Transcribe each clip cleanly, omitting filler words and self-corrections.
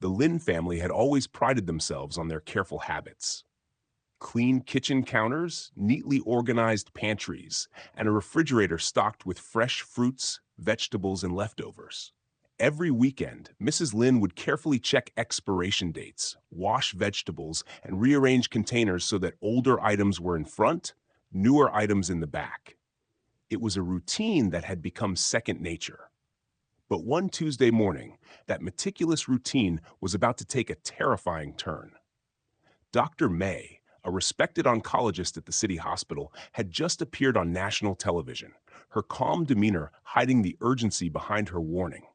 The Lin family had always prided themselves on their careful habits. Clean kitchen counters, neatly organized pantries, and a refrigerator stocked with fresh fruits, vegetables, and leftovers. Every weekend, Mrs. Lin would carefully check expiration dates, wash vegetables, and rearrange containers so that older items were in front, newer items in the back. It was a routine that had become second nature. But one Tuesday morning, that meticulous routine was about to take a terrifying turn. Dr. May, a respected oncologist at the city hospital, had just appeared on national television, her calm demeanor hiding the urgency behind her warning.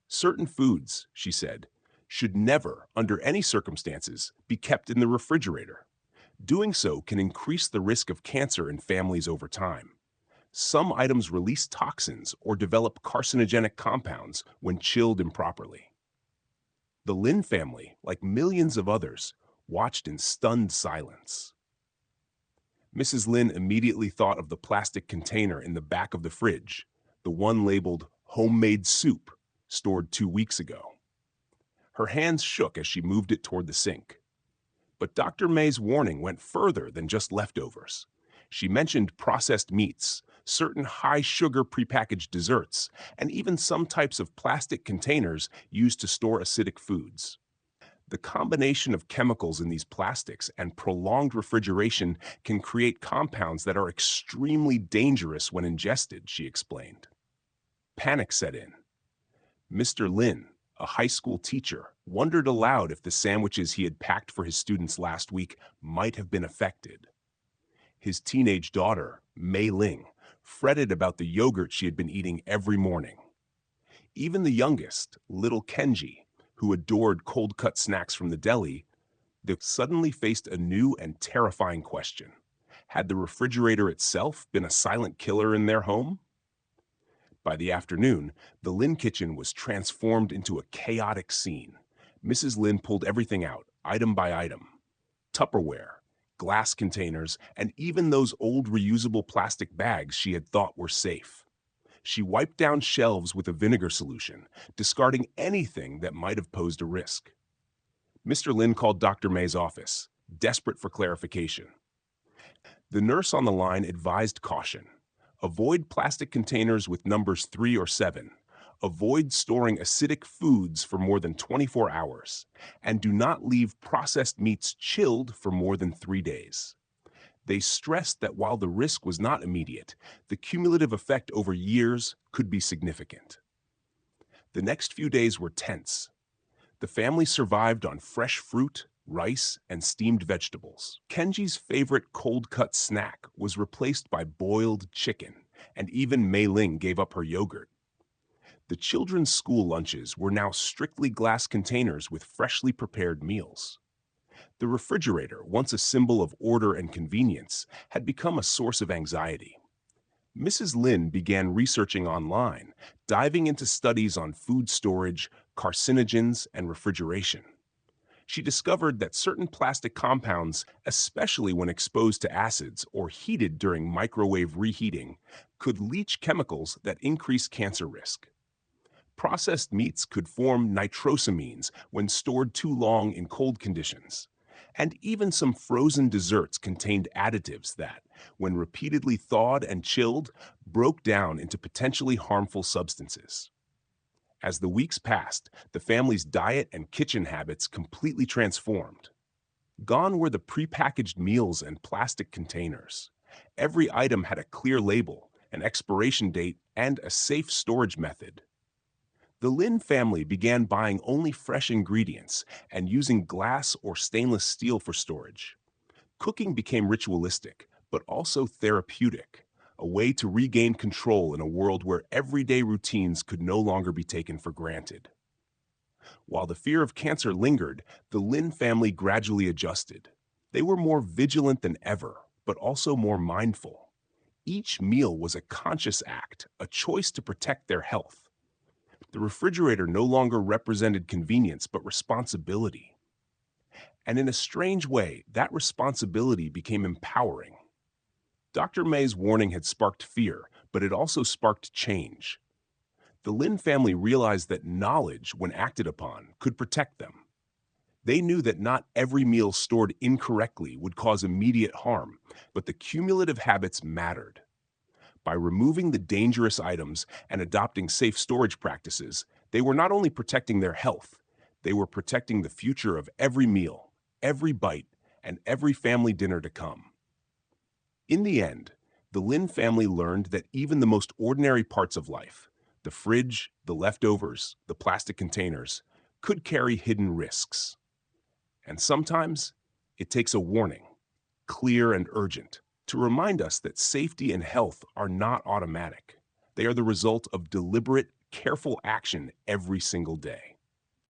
Certain foods, she said, should never, under any circumstances, be kept in the refrigerator. Doing so can increase the risk of cancer in families over time. Some items release toxins or develop carcinogenic compounds when chilled improperly. The Lin family, like millions of others, watched in stunned silence. Mrs. Lin immediately thought of the plastic container in the back of the fridge, the one labeled homemade soup, stored 2 weeks ago. Her hands shook as she moved it toward the sink. But Dr. May's warning went further than just leftovers. She mentioned processed meats, certain high-sugar prepackaged desserts, and even some types of plastic containers used to store acidic foods. The combination of chemicals in these plastics and prolonged refrigeration can create compounds that are extremely dangerous when ingested, she explained. Panic set in. Mr. Lin, a high school teacher, wondered aloud if the sandwiches he had packed for his students last week might have been affected. His teenage daughter, Mei Ling, fretted about the yogurt she had been eating every morning. Even the youngest, little Kenji, who adored cold-cut snacks from the deli, they suddenly faced a new and terrifying question. Had the refrigerator itself been a silent killer in their home? By the afternoon, the Lin kitchen was transformed into a chaotic scene. Mrs. Lin pulled everything out, item by item. Tupperware, glass containers, and even those old reusable plastic bags she had thought were safe. She wiped down shelves with a vinegar solution, discarding anything that might have posed a risk. Mr. Lin called Dr. May's office, desperate for clarification. The nurse on the line advised caution. Avoid plastic containers with numbers 3 or 7. Avoid storing acidic foods for more than 24 hours. And do not leave processed meats chilled for more than 3 days. They stressed that while the risk was not immediate, the cumulative effect over years could be significant. The next few days were tense. The family survived on fresh fruit, rice, and steamed vegetables. Kenji's favorite cold-cut snack was replaced by boiled chicken, and even Mei Ling gave up her yogurt. The children's school lunches were now strictly glass containers with freshly prepared meals. The refrigerator, once a symbol of order and convenience, had become a source of anxiety. Mrs. Lin began researching online, diving into studies on food storage, carcinogens, and refrigeration. She discovered that certain plastic compounds, especially when exposed to acids or heated during microwave reheating, could leach chemicals that increase cancer risk. Processed meats could form nitrosamines when stored too long in cold conditions. And even some frozen desserts contained additives that, when repeatedly thawed and chilled, broke down into potentially harmful substances. As the weeks passed, the family's diet and kitchen habits completely transformed. Gone were the prepackaged meals and plastic containers. Every item had a clear label, an expiration date, and a safe storage method. The Lin family began buying only fresh ingredients and using glass or stainless steel for storage. Cooking became ritualistic, but also therapeutic, a way to regain control in a world where everyday routines could no longer be taken for granted. While the fear of cancer lingered, the Lin family gradually adjusted. They were more vigilant than ever, but also more mindful. Each meal was a conscious act, a choice to protect their health. The refrigerator no longer represented convenience, but responsibility. And in a strange way, that responsibility became empowering. Dr. May's warning had sparked fear, but it also sparked change. The Lin family realized that knowledge, when acted upon, could protect them. They knew that not every meal stored incorrectly would cause immediate harm, but the cumulative habits mattered. By removing the dangerous items and adopting safe storage practices, they were not only protecting their health, they were protecting the future of every meal, every bite, and every family dinner to come. In the end, the Lin family learned that even the most ordinary parts of life, the fridge, the leftovers, the plastic containers, could carry hidden risks. And sometimes it takes a warning, clear and urgent, to remind us that safety and health are not automatic. They are the result of deliberate, careful action every single day.